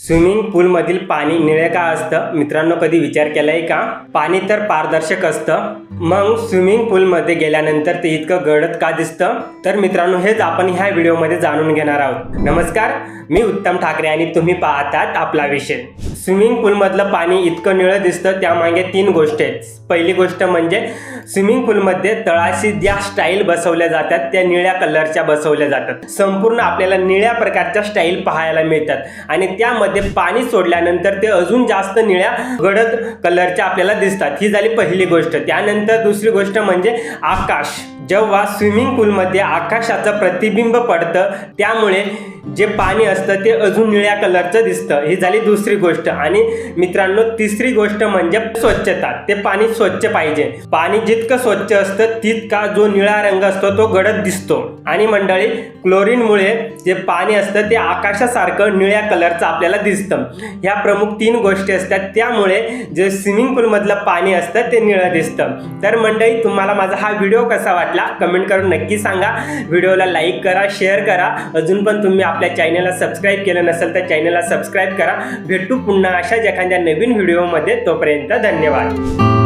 Swimming पूलमधील पाणी निळे का असतं? मित्रांनो, कधी विचार केलाय का? पाणी तर पारदर्शक असतं, मग स्विमिंग पूलमध्ये गेल्यानंतर ते इतकं गडद का दिसतं? तर मित्रांनो, हेच आपण ह्या व्हिडिओमध्ये जाणून घेणार आहोत. नमस्कार, मी उत्तम ठाकरे आणि तुम्ही पाहतात आपला विषय. स्विमिंग पूलमधलं पाणी इतकं निळं दिसतं त्यामागे 3 गोष्टी आहेत. पहिली गोष्ट म्हणजे स्विमिंग पूलमध्ये तळाशी ज्या स्टाईल बसवल्या जातात त्या निळ्या कलरच्या बसवल्या जातात. संपूर्ण आपल्याला निळ्या प्रकारच्या स्टाईल पाहायला मिळतात आणि त्यामध्ये पाणी सोडल्यानंतर ते अजून जास्त निळ्या गडद कलरच्या आपल्याला दिसतात. ही झाली पहिली गोष्ट. त्यानंतर दुसरी गोष्ट म्हणजे आकाश. जेव्हा स्विमिंग पूलमध्ये आकाशाचं प्रतिबिंब पडतं त्यामुळे जे पाणी असतं ते अजून निळ्या कलरचं दिसतं. ही झाली दुसरी गोष्ट. आणि मित्रांनो, तिसरी गोष्ट म्हणजे स्वच्छता. ते पाणी स्वच्छ पाहिजे. पाणी जितकं स्वच्छ असतं तितका जो निळा रंग असतो तो गडद दिसतो. आणि मंडळी, क्लोरीनमुळे जे पाणी असतं ते आकाशासारखं निळ्या कलरचं आपल्याला दिसतं. ह्या प्रमुख 3 गोष्टी असतात, त्यामुळे जे स्विमिंग पूलमधलं पाणी असतं ते निळं दिसतं. तर मंडळी, तुम्हाला माझा हा व्हिडिओ कसा वाटला कमेंट करून नक्की सांगा. व्हिडिओला लाईक करा, शेअर करा. अजून पण तुम्ही आपल्या चॅनलला सबस्क्राईब केलं नसेल तर चॅनलला सबस्क्राईब करा. भेटू पुन्हा अशाच एखाद्या नवीन व्हिडिओमध्ये. तोपर्यंत धन्यवाद.